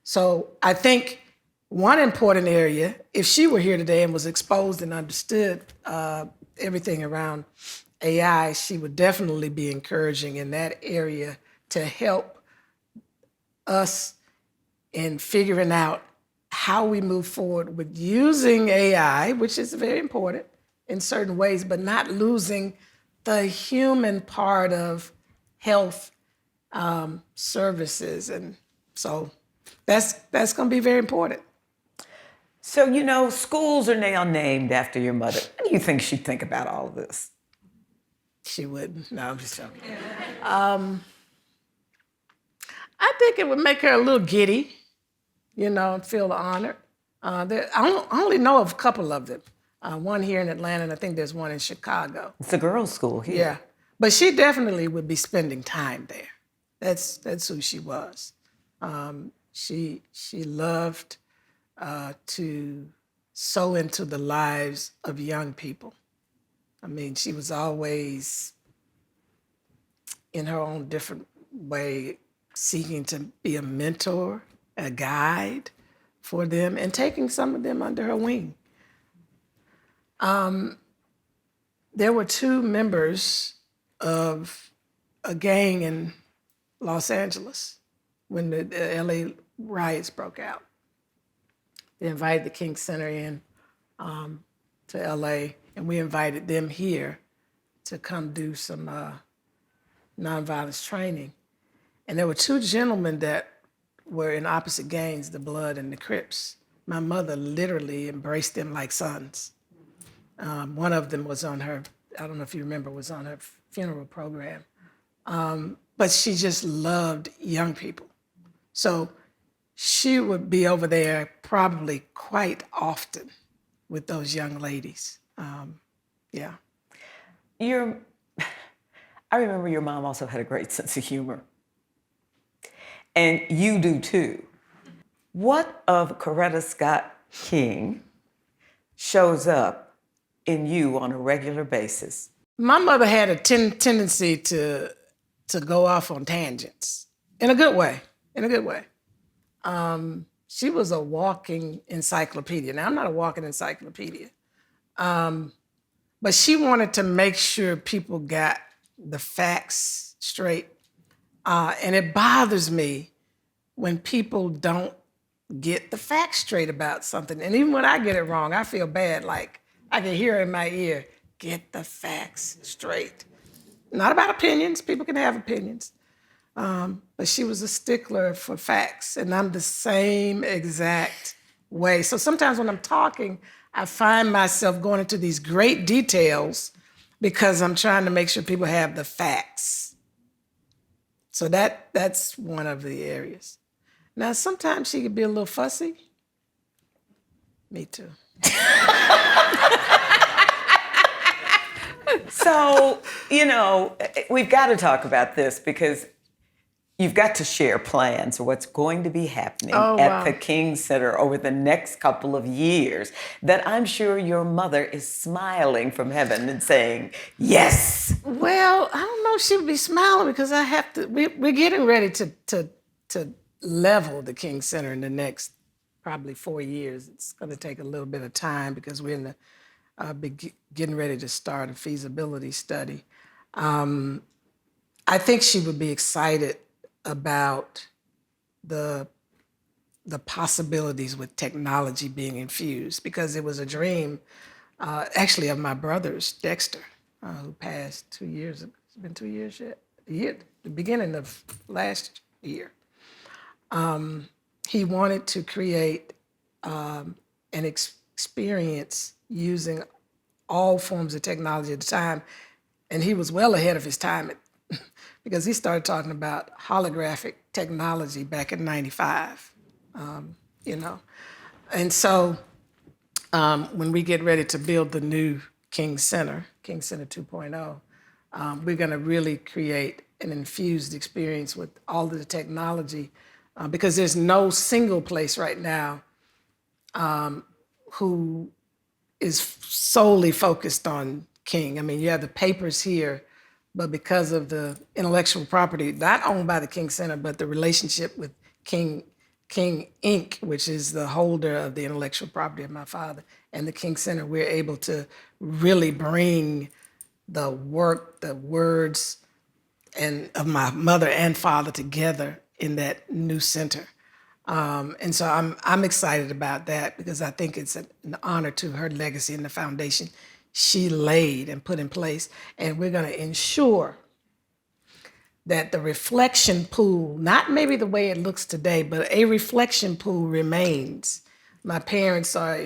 So I think one important area, if she were here today and was exposed and understood everything around AI, she would definitely be encouraging in that area to help us in figuring out how we move forward with using AI, which is very important in certain ways, but not losing the human part of health services. And so that's going to be very important. So, you know, schools are now named after your mother. What do you think she'd think about all of this? She wouldn't. No, I'm just joking. I think it would make her a little giddy, you know, and feel honored. I only know of a couple of them. One here in Atlanta, and I think there's one in Chicago. It's a girls' school here. Yeah, but she definitely would be spending time there. That's who she was. She loved to sow into the lives of young people. I mean, she was always, in her own different way, seeking to be a mentor, a guide for them, and taking some of them under her wing. There were 2 members of a gang in Los Angeles when the LA riots broke out. They invited the King Center in to LA, and we invited them here to come do some nonviolence training. And there were 2 gentlemen that were in opposite gangs, the Blood and the Crips. My mother literally embraced them like sons. One of them was on her, I don't know if you remember, was on her funeral program. But she just loved young people. So she would be over there probably quite often with those young ladies. Yeah. I remember your mom also had a great sense of humor. And you do too. What of Coretta Scott King shows up in you on a regular basis? My mother had a tendency to go off on tangents in a good way, She was a walking encyclopedia. Now, I'm not a walking encyclopedia, but she wanted to make sure people got the facts straight. And it bothers me when people don't get the facts straight about something. And even when I get it wrong, I feel bad. Like I can hear in my ear, get the facts straight. Not about opinions. People can have opinions. But she was a stickler for facts. And I'm the same exact way. So sometimes when I'm talking, I find myself going into these great details because I'm trying to make sure people have the facts. So that's one of the areas. Now, sometimes she could be a little fussy. Me too. So, you know, we've got to talk about this because you've got to share plans for what's going to be happening at the King Center over the next couple of years that I'm sure your mother is smiling from heaven and saying, yes. Well, I don't know if she would be smiling because we're getting ready to level the King Center in the next probably 4 years. It's going to take a little bit of time because we're in the getting ready to start a feasibility study. I think she would be excited about the possibilities with technology being infused because it was a dream, actually, of my brother's, Dexter, who passed 2 years ago. It's been 2 years yet? The beginning of last year. He wanted to create an experience using all forms of technology at the time, and he was well ahead of his time because he started talking about holographic technology back in '95, you know. And so when we get ready to build the new King Center 2.0, we're gonna really create an infused experience with all of the technology because there's no single place right now who is solely focused on King. I mean, you have the papers here, but because of the intellectual property, not owned by the King Center, but the relationship with King Inc., which is the holder of the intellectual property of my father, and the King Center, we're able to really bring the work, the words, and of my mother and father together in that new center. And so I'm excited about that because I think it's an honor to her legacy and the foundation she laid and put in place. And we're going to ensure that the reflection pool, not maybe the way it looks today, but a reflection pool remains. My parents are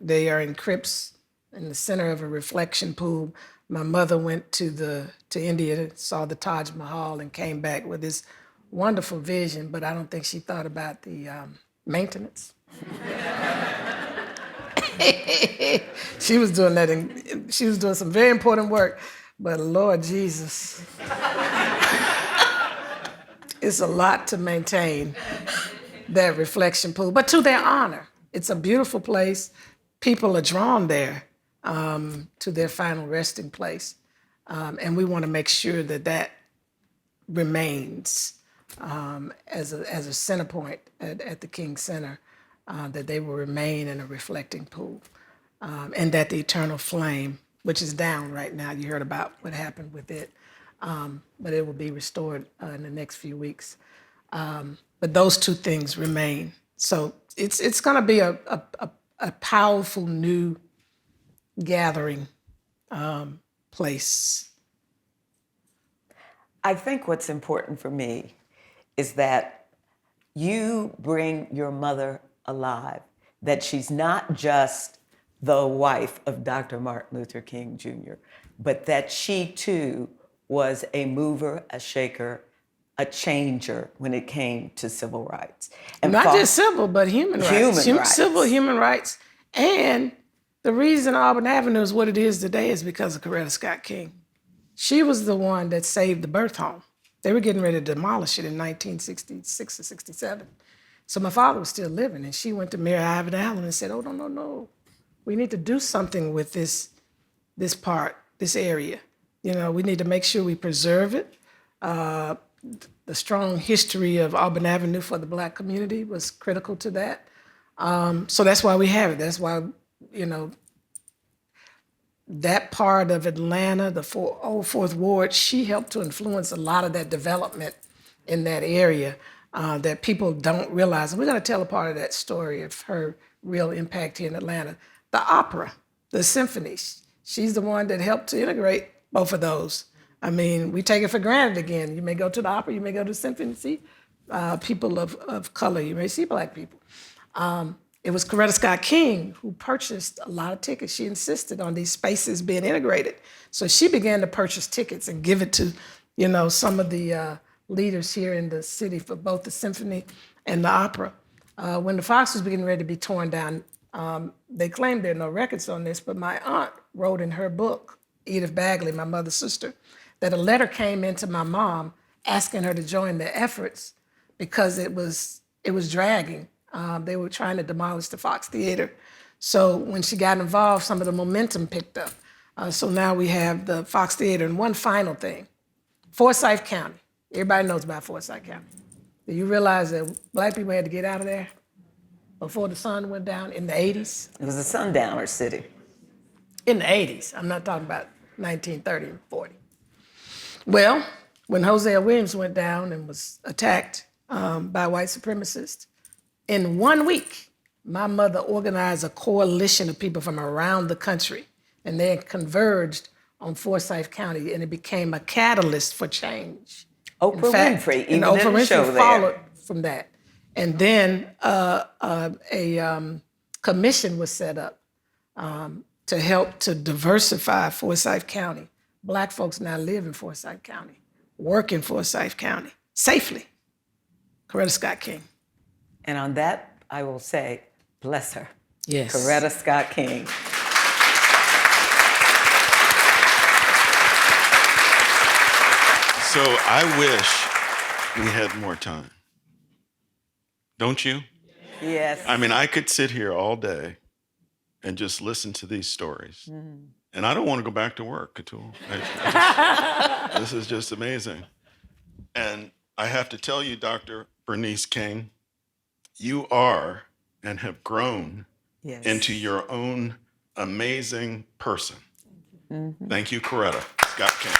they are in crypts in the center of a reflection pool. My mother went to India, saw the Taj Mahal, and came back with this wonderful vision, but I don't think she thought about the maintenance. She was doing that, she was doing some very important work, but Lord Jesus, it's a lot to maintain that reflection pool. But to their honor, it's a beautiful place. People are drawn there to their final resting place. And we want to make sure that that remains as a center point at the King Center, that they will remain in a reflecting pool. And that the eternal flame, which is down right now, you heard about what happened with it, but it will be restored in the next few weeks. But those two things remain. So it's going to be a powerful new gathering place. I think what's important for me is that you bring your mother alive, that she's not just the wife of Dr. Martin Luther King Jr., but that she too was a mover, a shaker, a changer when it came to civil rights. And not just civil, but human rights. Civil human rights. And the reason Auburn Avenue is what it is today is because of Coretta Scott King. She was the one that saved the birth home. They were getting ready to demolish it in 1966 or 67. So my father was still living, and she went to Mary Ivan Allen and said, oh, no. We need to do something with this area. You know, we need to make sure we preserve it. The strong history of Auburn Avenue for the Black community was critical to that. So that's why we have it. That's why, you know, that part of Atlanta, the old Fourth Ward, she helped to influence a lot of that development in that area that people don't realize. And we're going to tell a part of that story of her real impact here in Atlanta. The opera, the symphonies, she's the one that helped to integrate both of those. I mean, we take it for granted again. You may go to the opera, you may go to the symphony, see people of color, you may see Black people. It was Coretta Scott King who purchased a lot of tickets. She insisted on these spaces being integrated. So she began to purchase tickets and give it to, you know, some of the leaders here in the city for both the symphony and the opera. When the Fox was getting ready to be torn down, they claimed there are no records on this, but my aunt wrote in her book, Edith Bagley, my mother's sister, that a letter came into my mom asking her to join the efforts because it was dragging. They were trying to demolish the Fox Theater. So when she got involved, some of the momentum picked up. So now we have the Fox Theater. And one final thing, Forsyth County. Everybody knows about Forsyth County. Do you realize that Black people had to get out of there before the sun went down in the 80s? It was a sundowner city. In the 80s. I'm not talking about 1930 and 40. Well, when Hosea Williams went down and was attacked by white supremacists, in 1 week, my mother organized a coalition of people from around the country, and they converged on Forsyth County, and it became a catalyst for change. Oprah Winfrey even Oprah did a Winfrey show there. followed from that. And then a commission was set up to help to diversify Forsyth County. Black folks now live in Forsyth County, work in Forsyth County safely. Coretta Scott King. And on that, I will say, bless her. Yes. Coretta Scott King. So I wish we had more time. Don't you? Yes. I mean, I could sit here all day and just listen to these stories. Mm-hmm. And I don't want to go back to work at all. This is just amazing. And I have to tell you, Dr. Bernice King, you are and have grown into your own amazing person. Mm-hmm. Thank you, Coretta Scott King.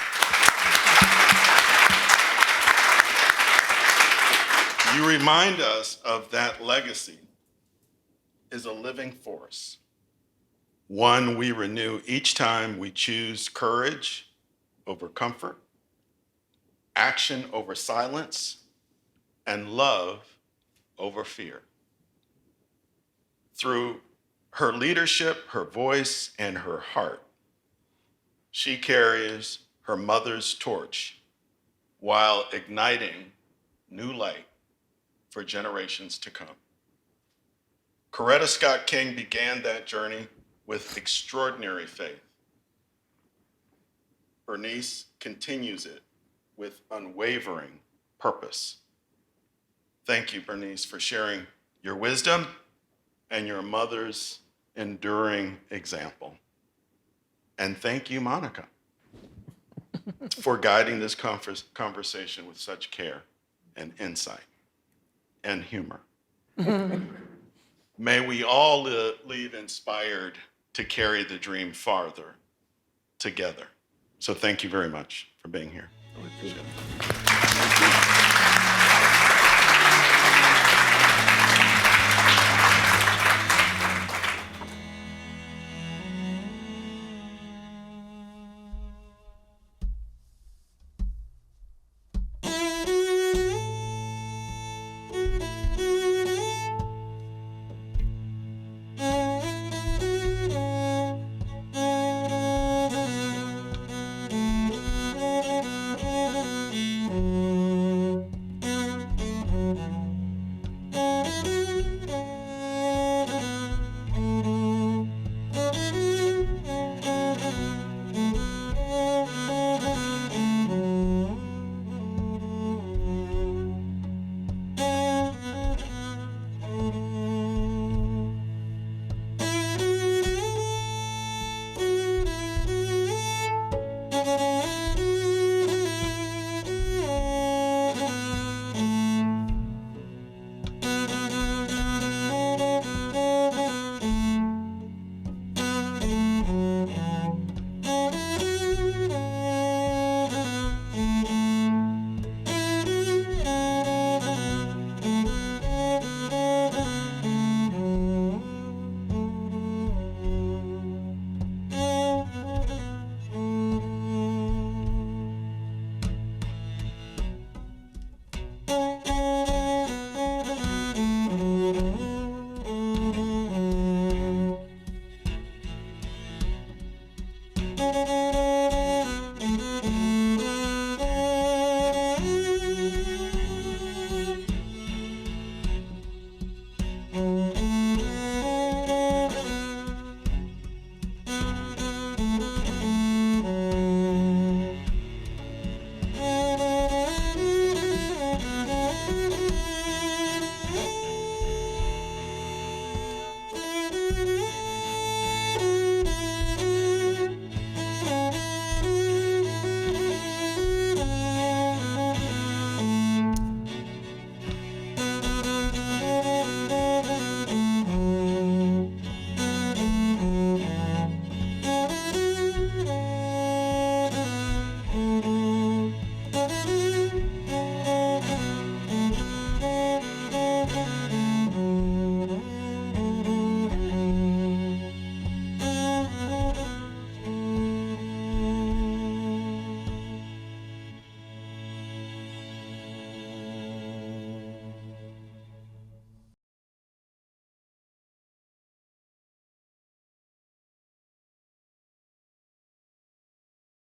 You remind us of that legacy is a living force, one we renew each time we choose courage over comfort, action over silence, and love over fear. Through her leadership, her voice, and her heart, she carries her mother's torch while igniting new light for generations to come. Coretta Scott King began that journey with extraordinary faith. Bernice continues it with unwavering purpose. Thank you, Bernice, for sharing your wisdom and your mother's enduring example. And thank you, Monica, for guiding this conversation with such care and insight and humor. May we all leave inspired to carry the dream farther together. So thank you very much for being here. Really appreciate it.